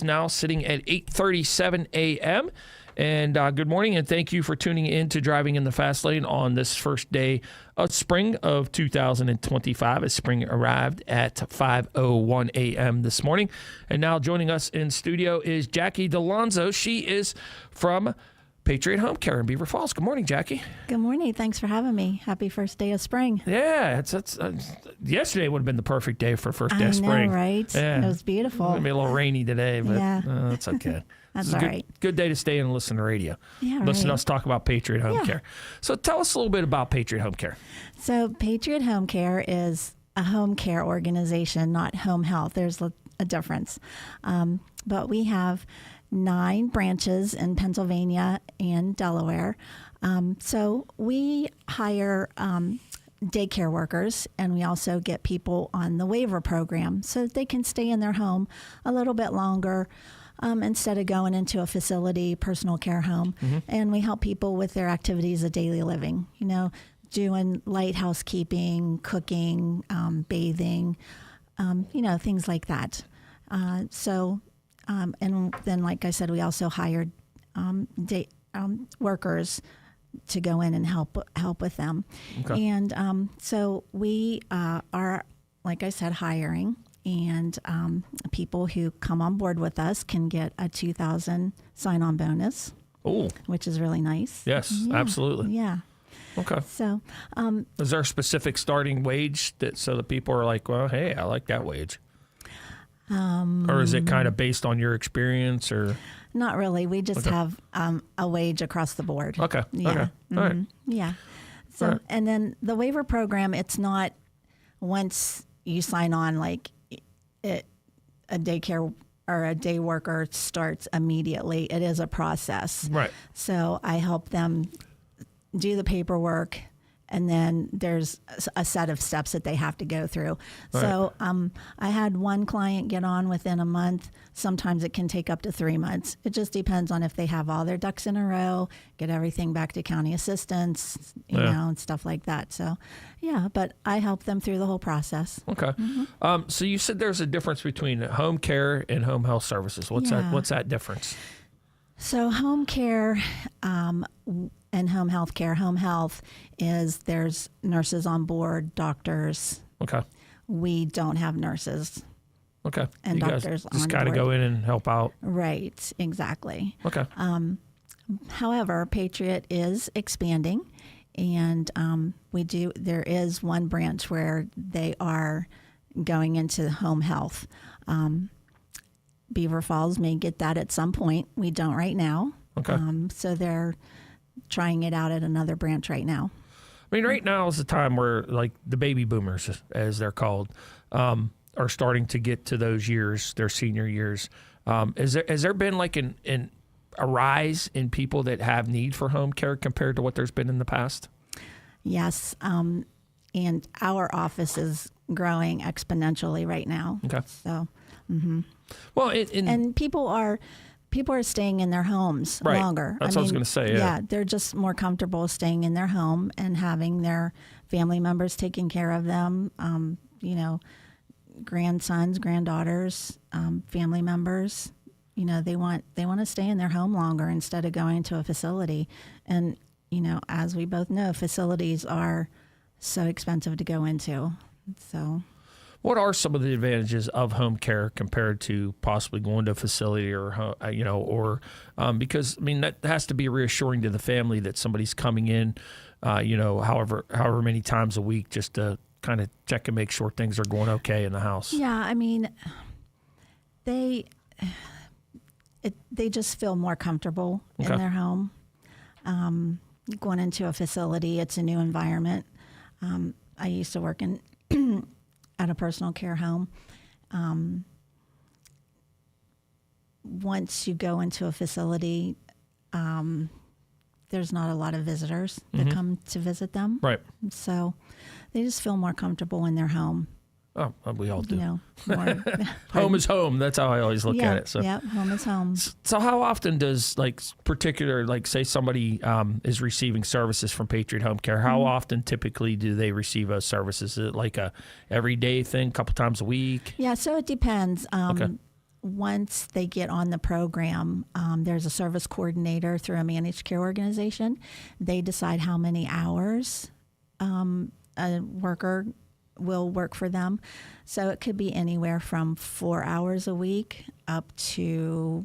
Now sitting at 8:37 a.m. And good morning, and thank you for tuning in to Driving in the Fast Lane on this first day of spring of 2025, as spring arrived at 5:01 a.m. this morning. And now joining us in studio is Jacki Dalonzo. She is from Patriot Home Care in Beaver Falls. Good morning, Jacki. Good morning. Thanks for having me. Happy first day of spring. Yeah, yesterday would have been the perfect day for first day of spring. I know, right? Yeah. It was beautiful. It's going to be a little rainy today, but Yeah. It's okay. That's It's a all good, right. good day to stay and listen to radio. Yeah, Listen to right. us talk about Patriot Home Yeah. Care. So tell us a little bit about Patriot Home Care. So Patriot Home Care is a home care organization, not home health. There's a difference. But we have 9 branches in Pennsylvania and Delaware. So we hire daycare workers, and we also get people on the waiver program so that they can stay in their home a little bit longer instead of going into a facility, personal care home. Mm-hmm. And we help people with their activities of daily living, doing light housekeeping, cooking, bathing, things like that. And then, like I said, we also hired workers to go in and help with them. Okay. And so we are, like I said, hiring. And people who come on board with us can get a $2,000 sign-on bonus, which is really nice. Yes, absolutely. Yeah. Okay. So, Is there a specific starting wage so that people are like, well, hey, I like that wage? Or is it kind of based on your experience, or? not really. We just have a wage across the board. Okay. Yeah. Okay. All right. Yeah. So, All right. and then the waiver program, it's not once you sign on, like a daycare or a day worker starts immediately. It is a process. Right. So I help them do the paperwork, and then there's a set of steps that they have to go through. Right. So I had one client get on within a month. Sometimes it can take up to 3 months. It just depends on if they have all their ducks in a row, get everything back to county assistants, and stuff like that. So, yeah, but I help them through the whole process. Okay. So you said there's a difference between home care and home health services. What's that difference? So home care and home health care. Home health is there's nurses on board, doctors. Okay. We don't have nurses. Okay. And you doctors guys just on got to board. go in and help out. Right, exactly. Okay. However, Patriot is expanding, and there is one branch where they are going into home health. Beaver Falls may get that at some point. We don't right now. Okay. So they're trying it out at another branch right now. I mean, right now is the time where, like, the baby boomers, as they're called, are starting to get to those years, their senior years. Has there been like a rise in people that have need for home care compared to what there's been in the past? Yes, and our office is growing exponentially right now. Okay. So, Well, and people are staying in their homes Right. longer. That's what I was gonna say, yeah. they're just more comfortable staying in their home and having their family members taking care of them. Grandsons, granddaughters, family members. They want to stay in their home longer instead of going to a facility. And as we both know, facilities are so expensive to go into. So, what are some of the advantages of home care compared to possibly going to a facility or because, I mean, that has to be reassuring to the family that somebody's coming in, however many times a week, just to kind of check and make sure things are going okay in the house. yeah, I mean, they just feel more comfortable Okay. in their home. Going into a facility, it's a new environment. I used to work in at a personal care home. Once you go into a facility, there's not a lot of visitors that come to visit them. Right. So they just feel more comfortable in their home. Oh, we all do. More, Home is home. That's how I always look at it. So. Yeah, home is home. So how often does say somebody is receiving services from Patriot Home Care, how often typically do they receive those services? Is it like a everyday thing, a couple times a week? Yeah, so it depends. Okay. once they get on the program, there's a service coordinator through a managed care organization. They decide how many hours a worker will work for them. So it could be anywhere from 4 hours a week up to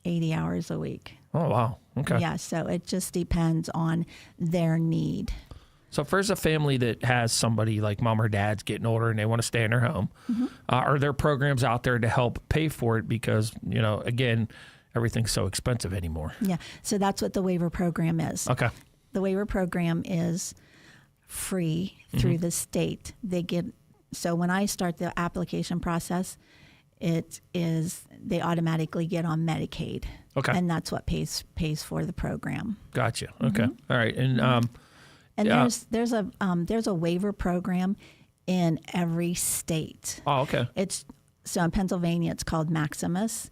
80 hours a week. Oh, wow. Okay. Yeah, so it just depends on their need. So if there's a family that has somebody like mom or dad's getting older and they want to stay in their home, are there programs out there to help pay for it? Because, again, everything's so expensive anymore. Yeah, so that's what the waiver program is. Okay. The waiver program is free through the state. So when I start the application process, they automatically get on Medicaid. Okay. And that's what pays for the program. Gotcha. Okay. All right. And there's a waiver program in every state. Oh, okay. So in Pennsylvania it's called Maximus,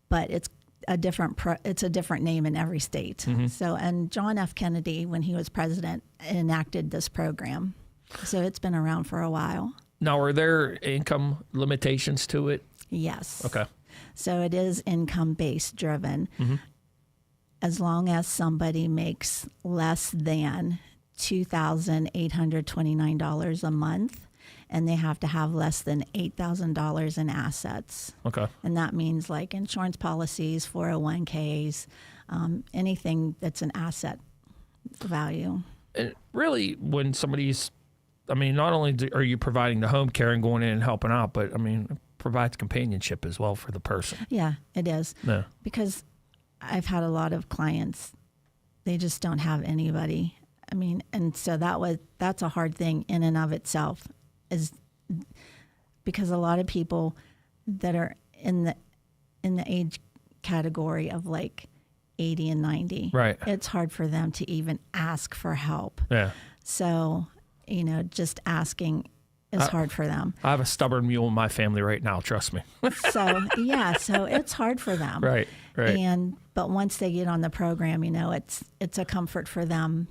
but it's a different name in every state. So, and John F. Kennedy, when he was president, enacted this program. So it's been around for a while. Now, are there income limitations to it? Yes. Okay. So it is income-based driven. As long as somebody makes less than $2,829 a month, and they have to have less than $8,000 in assets. Okay. And that means like insurance policies, 401ks, anything that's an asset value. And really, when somebody's, not only are you providing the home care and going in and helping out, but it provides companionship as well for the person. Yeah, it is. Yeah. Because I've had a lot of clients, they just don't have anybody. And so that's a hard thing in and of itself, is because a lot of people that are in the age category of like 80 and 90, right, it's hard for them to even ask for help. Yeah. So, just asking is hard for them. I have a stubborn mule in my family right now, trust me. So it's hard for them. Right. But once they get on the program, it's a comfort for them.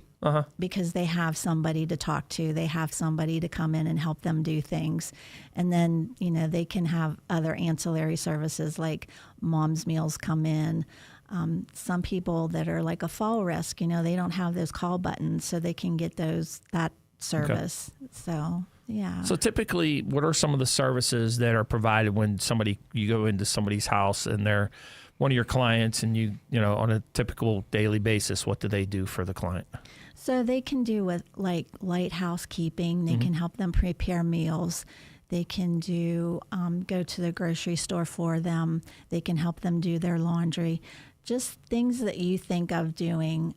Because they have somebody to talk to. They have somebody to come in and help them do things. And then, they can have other ancillary services like mom's meals come in. Some people that are like a fall risk, they don't have those call buttons, so they can get that service. Okay. So, yeah. So typically, what are some of the services that are provided when you go into somebody's house and they're one of your clients, and you on a typical daily basis, what do they do for the client? So they can do with like light housekeeping. They can help them prepare meals. They can do go to the grocery store for them. They can help them do their laundry. Just things that you think of doing,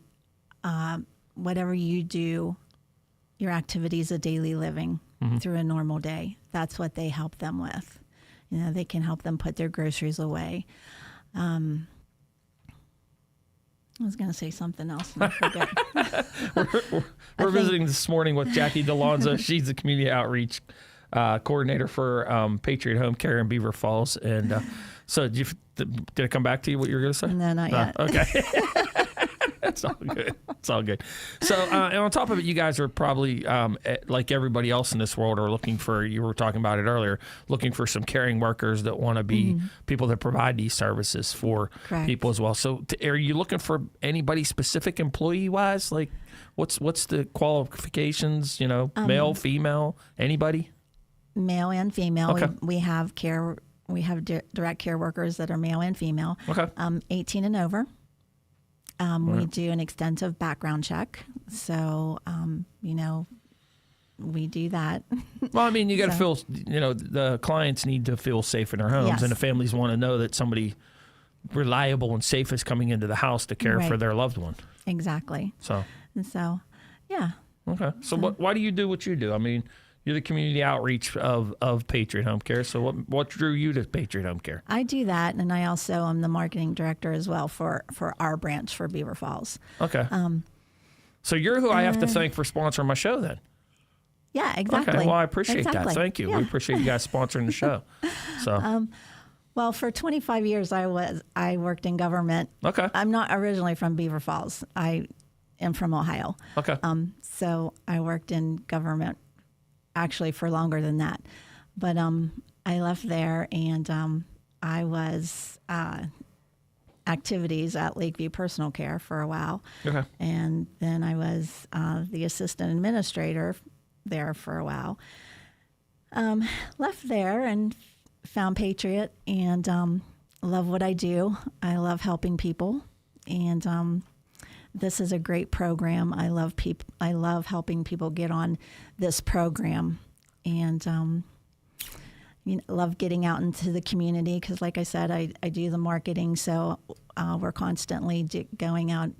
whatever you do, your activities of daily living through a normal day. That's what they help them with. They can help them put their groceries away. I was going to say something else and I forget. We're visiting this morning with Jacki Dalonzo. She's the community outreach coordinator for Patriot Home Care in Beaver Falls. And so did it come back to you what you were going to say? No, not yet. Okay. It's all good. It's all good. So, and on top of it, you guys are probably, like everybody else in this world, are looking for, you were talking about it earlier, looking for some caring workers that want to be people that provide these services for people as well. So are you looking for anybody specific employee-wise? Like what's the qualifications, male, female, anybody? Male and female. Okay. We have direct care workers that are male and female. Okay. 18 and over. We do an extensive background check. So, we do that. Well, you got to feel, the clients need to feel safe in their homes. Yes. And the families want to know that somebody reliable and safe is coming into the house to care for their loved one. Exactly. So, yeah. Okay. So why do you do what you do? You're the community outreach of Patriot Home Care. So what drew you to Patriot Home Care? I do that, and I also am the marketing director as well for our branch for Beaver Falls. Okay. So you're who I have to thank for sponsoring my show then? Yeah, exactly. Okay, well, I appreciate that. Thank you. Yeah. We appreciate you guys sponsoring the show. So. Well, for 25 years, I worked in government. Okay. I'm not originally from Beaver Falls. I am from Ohio. Okay. So I worked in government actually for longer than that. But I left there, and I was activities at Lakeview Personal Care for a while. Okay. And then I was the assistant administrator there for a while. Left there and found Patriot, and love what I do. I love helping people, and this is a great program. I love helping people get on this program, and love getting out into the community because, like I said, I do the marketing, so we're constantly going out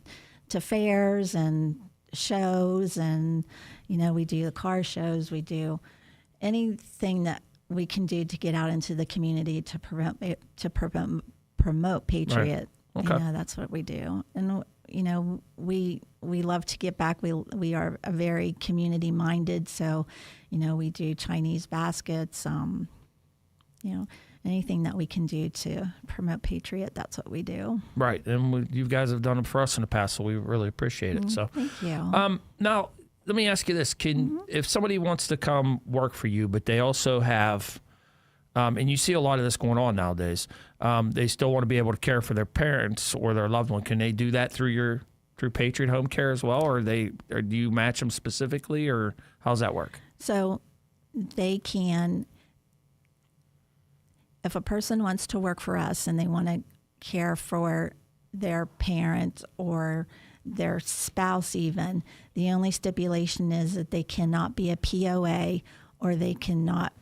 to fairs and shows, and we do the car shows. We do anything that we can do to get out into the community to promote Patriot. Right. Okay. That's what we do, and we love to get back. We are a very community minded, so we do Chinese baskets. Anything that we can do to promote Patriot, that's what we do. Right, and you guys have done it for us in the past, so we really appreciate it. So, thank you. Now, let me ask you this: if somebody wants to come work for you, but they also have, and you see a lot of this going on nowadays, they still want to be able to care for their parents or their loved one. Can they do that through Patriot Home Care as well, or do you match them specifically, or how's that work? So they can. If a person wants to work for us and they want to care for their parent or their spouse even, the only stipulation is that they cannot be a POA or they cannot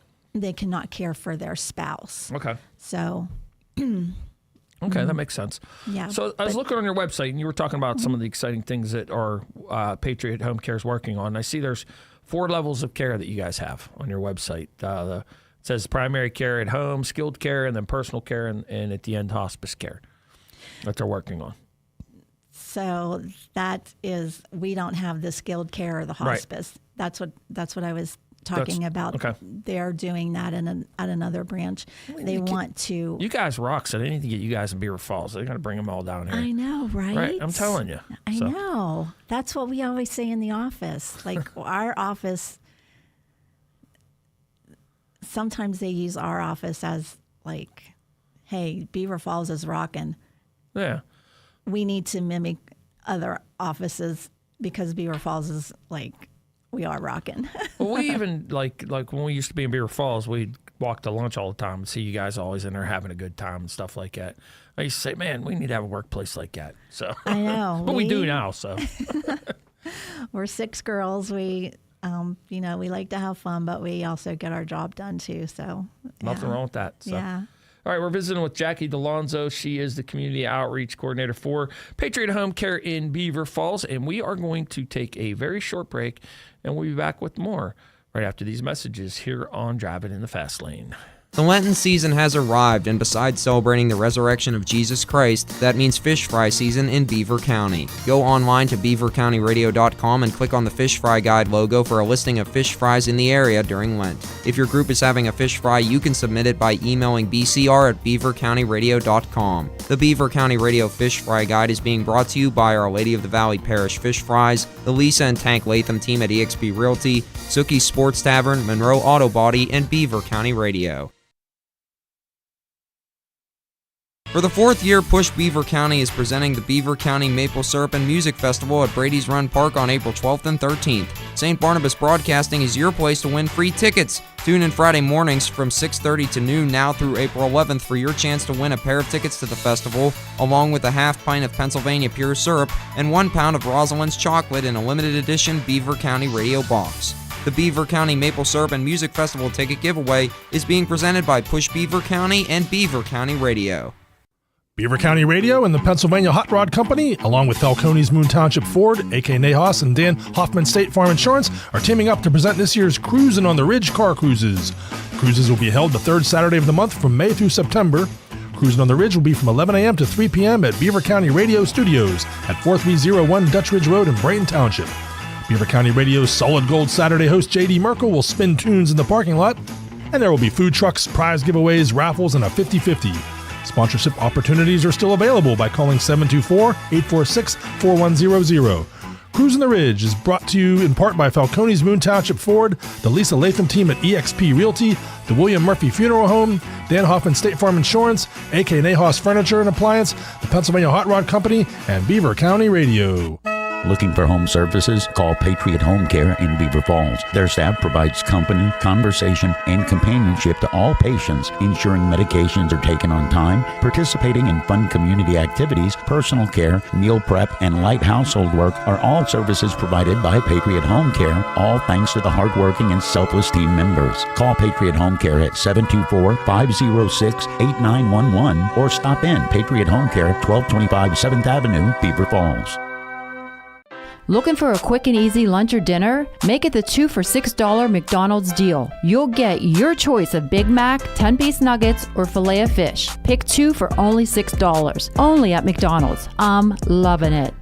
care for their spouse. Okay. So okay, that makes sense. Yeah. So I was looking on your website, and you were talking about some of the exciting things that our Patriot Home Care is working on. I see there's 4 levels of care that you guys have on your website. It says primary care at home, skilled care, and then personal care, and at the end, hospice care that they're working on. So that is, we don't have the skilled care or the hospice. Right. That's what I was talking about. Okay. They're doing that at another branch. Want to. You guys rock, so they need to get you guys in Beaver Falls. They're going to bring them all down here. I know, right? Right? I'm telling you. I know. That's what we always say in the office. Like our office, sometimes they use our office as like, hey, Beaver Falls is rocking. Yeah. We need to mimic other offices because Beaver Falls is like, we are rocking. Well, we even, like when we used to be in Beaver Falls, we'd walk to lunch all the time and see you guys always in there having a good time and stuff like that. I used to say, man, we need to have a workplace like that. So I know. But we do now, so. We're 6 girls. We, we like to have fun, but we also get our job done too. So nothing wrong with that. So. Yeah. All right, we're visiting with Jacki Dalonzo. She is the Community Outreach Coordinator for Patriot Home Care in Beaver Falls, and we are going to take a very short break, and we'll be back with more right after these messages here on Driving in the Fast Lane. The Lenten season has arrived, and besides celebrating the resurrection of Jesus Christ, that means fish fry season in Beaver County. Go online to beavercountyradio.com and click on the Fish Fry Guide logo for a listing of fish fries in the area during Lent. If your group is having a fish fry, you can submit it by emailing bcr@beavercountyradio.com. The Beaver County Radio Fish Fry Guide is being brought to you by Our Lady of the Valley Parish Fish Fries, the Lisa and Tank Latham team at eXp Realty, Sookie's Sports Tavern, Monroe Auto Body, and Beaver County Radio. For the 4th year, Push Beaver County is presenting the Beaver County Maple Syrup and Music Festival at Brady's Run Park on April 12th and 13th. St. Barnabas Broadcasting is your place to win free tickets. Tune in Friday mornings from 6:30 to noon now through April 11th for your chance to win a pair of tickets to the festival, along with a half pint of Pennsylvania Pure Syrup and 1 pound of Rosalind's Chocolate in a limited edition Beaver County radio box. The Beaver County Maple Syrup and Music Festival ticket giveaway is being presented by Push Beaver County and Beaver County Radio. Beaver County Radio and the Pennsylvania Hot Rod Company, along with Falcone's Moon Township Ford, A.K. Nahas, and Dan Hoffman State Farm Insurance, are teaming up to present this year's Cruisin' on the Ridge Car Cruises. Cruises will be held the 3rd Saturday of the month from May through September. Cruisin' on the Ridge will be from 11 a.m. to 3 p.m. at Beaver County Radio Studios at 4301 Dutch Ridge Road in Brayton Township. Beaver County Radio's Solid Gold Saturday host J.D. Merkel will spin tunes in the parking lot, and there will be food trucks, prize giveaways, raffles, and a 50-50. Sponsorship opportunities are still available by calling 724-846-4100. Cruising the Ridge is brought to you in part by Falcone's Moon Township Ford, the Lisa Latham team at eXp Realty, the William Murphy Funeral Home, Dan Hoffman State Farm Insurance, A.K. Nahas Furniture and Appliance, the Pennsylvania Hot Rod Company, and Beaver County Radio. Looking for home services? Call Patriot Home Care in Beaver Falls. Their staff provides company, conversation, and companionship to all patients, ensuring medications are taken on time, participating in fun community activities, personal care, meal prep, and light household work are all services provided by Patriot Home Care, all thanks to the hardworking and selfless team members. Call Patriot Home Care at 724-506-8911 or stop in Patriot Home Care, 1225 7th Avenue, Beaver Falls. Looking for a quick and easy lunch or dinner? Make it the 2 for $6 McDonald's deal. You'll get your choice of Big Mac, 10-piece nuggets, or filet of fish. Pick 2 for only $6. Only at McDonald's. I'm loving it.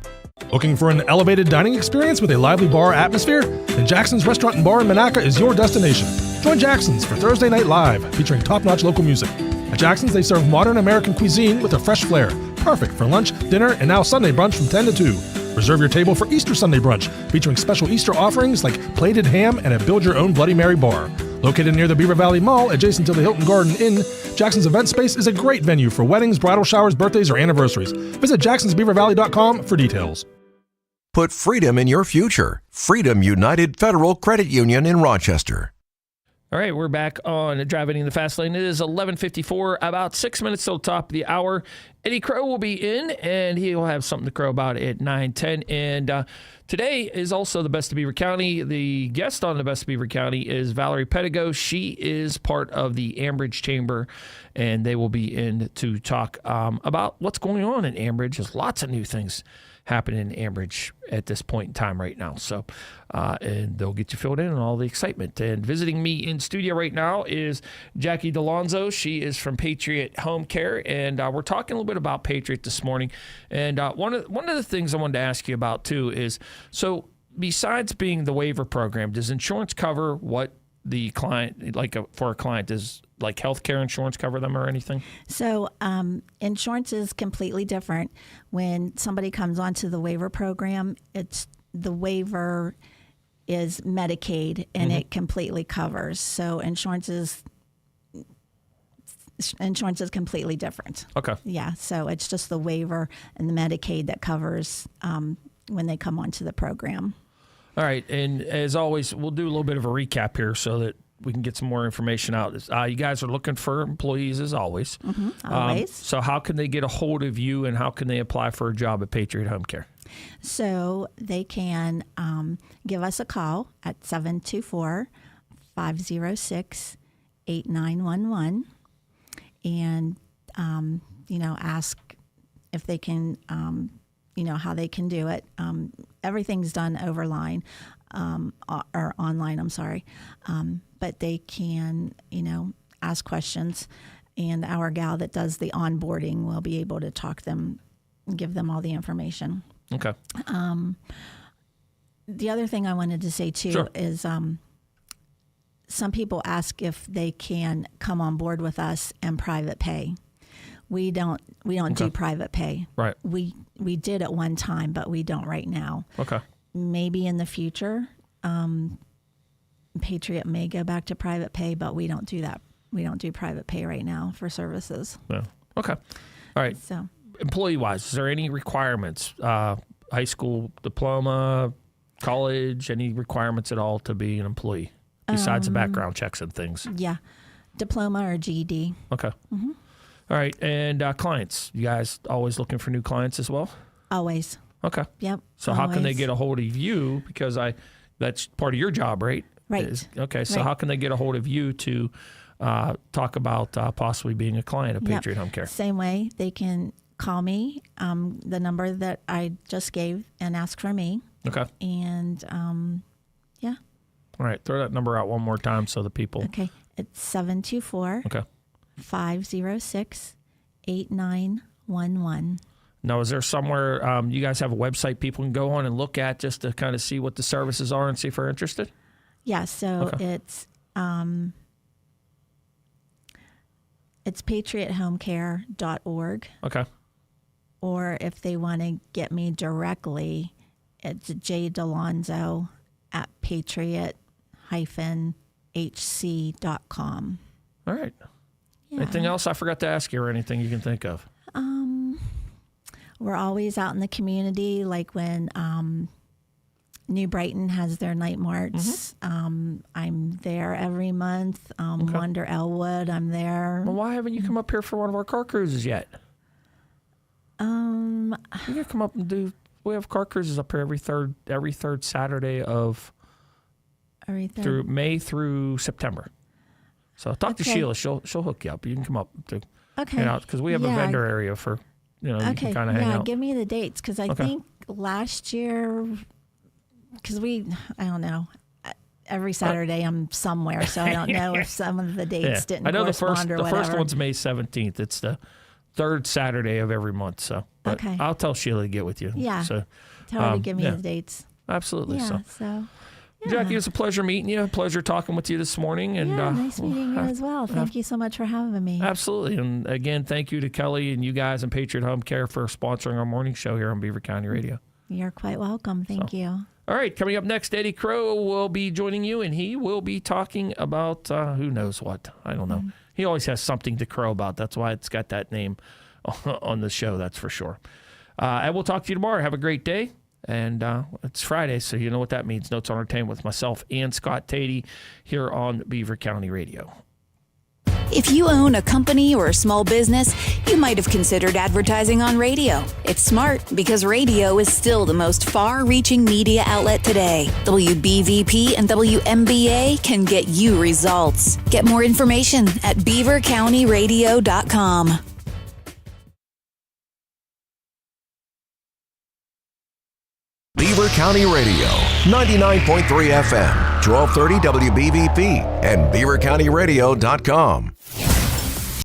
Looking for an elevated dining experience with a lively bar atmosphere? Then Jackson's Restaurant and Bar in Monaca is your destination. Join Jackson's for Thursday Night Live, featuring top-notch local music. At Jackson's, they serve modern American cuisine with a fresh flair, perfect for lunch, dinner, and now Sunday brunch from 10 to 2. Reserve your table for Easter Sunday brunch, featuring special Easter offerings like plated ham and a build-your-own Bloody Mary bar. Located near the Beaver Valley Mall, adjacent to the Hilton Garden Inn, Jackson's event space is a great venue for weddings, bridal showers, birthdays, or anniversaries. Visit jacksonsbeavervalley.com for details. Put freedom in your future. Freedom United Federal Credit Union in Rochester. All right, we're back on Driving in the Fast Lane. It is 11:54, about 6 minutes till the top of the hour. Eddie Crow will be in, and he'll have something to crow about at 9:10. And today is also the Best of Beaver County. The guest on the Best of Beaver County is Valerie Pedigo. She is part of the Ambridge Chamber, and they will be in to talk about what's going on in Ambridge. There's lots of new things happening in Ambridge at this point in time right now. So, and they'll get you filled in on all the excitement. And visiting me in studio right now is Jacki Dalonzo. She is from Patriot Home Care, and we're talking a little bit about Patriot this morning. And one of the things I wanted to ask you about too is, so besides being the waiver program, does insurance cover what the client, for a client, does like healthcare insurance cover them or anything? So insurance is completely different. When somebody comes onto the waiver program, the waiver is Medicaid, and it completely covers. So insurance is completely different. Okay. Yeah. So it's just the waiver and the Medicaid that covers when they come onto the program. All right, and as always, we'll do a little bit of a recap here so that we can get some more information out. You guys are looking for employees as always. Always. So how can they get a hold of you, and how can they apply for a job at Patriot Home Care? So they can give us a call at 724-506-8911 and, ask if they can, how they can do it. Everything's done or online, I'm sorry. But they can, ask questions, and our gal that does the onboarding will be able to talk them, give them all the information. Okay. The other thing I wanted to say too is some people ask if they can come on board with us and private pay. We don't do private pay. Right. We did at one time, but we don't right now. Okay. Maybe in the future, Patriot may go back to private pay, but we don't do that. We don't do private pay right now for services. Yeah. Okay. All right. So, employee-wise, is there any requirements? High school diploma, college, any requirements at all to be an employee besides the background checks and things? Yeah. Diploma or GED. Okay. Mm-hmm. All right. And clients, you guys always looking for new clients as well? Always. Okay. Yep. So how can they get a hold of you? Because that's part of your job, right? Right. Okay. So how can they get a hold of you to talk about possibly being a client of Patriot Home Care? Same way. They can call me, the number that I just gave, and ask for me. Okay. And, yeah. All right. Throw that number out one more time so the people. Okay. It's 724-506-8911. Now, is there somewhere you guys have a website people can go on and look at just to kind of see what the services are and see if they're interested? Yeah, so it's patriothomecare.org. Okay. Or if they want to get me directly, It's Dalonzo at patriot-hc.com. All right. Yeah. Anything else I forgot to ask you or anything you can think of? We're always out in the community, like when New Brighton has their night march. I'm there every month. Wonder Elwood, I'm there. Well, why haven't you come up here for one of our car cruises yet? You can come up and do. We have car cruises up here every third Saturday of through May through September. So talk to Sheila. She'll hook you up. You can come up to because we have a vendor area for you can kind of hang out. Give me the dates because I think last year because I don't know. Every Saturday I'm somewhere, so I don't know if some of the dates didn't correspond or whatever. The first one's May 17th. It's the third Saturday of every month. So I'll tell Sheila to get with you. Yeah. So tell her to give me the dates. Absolutely. Yeah. Jacki, it's a pleasure meeting you. A pleasure talking with you this morning. And nice meeting you as well. Thank you so much for having me. Absolutely. And again, thank you to Kelly and you guys and Patriot Home Care for sponsoring our morning show here on Beaver County Radio. You're quite welcome. Thank you. All right, coming up next, Eddie Crow will be joining you, and he will be talking about who knows what. I don't know. He always has something to crow about. That's why it's got that name on the show, that's for sure. And we'll talk to you tomorrow. Have a great day. And it's Friday, so you know what that means. Notes on Entertainment with myself and Scott Tatey here on Beaver County Radio. If you own a company or a small business, you might have considered advertising on radio. It's smart because radio is still the most far-reaching media outlet today. WBVP and WMBA can get you results. Get more information at beavercountyradio.com. Beaver County Radio, 99.3 FM, 1230 WBVP, and beavercountyradio.com.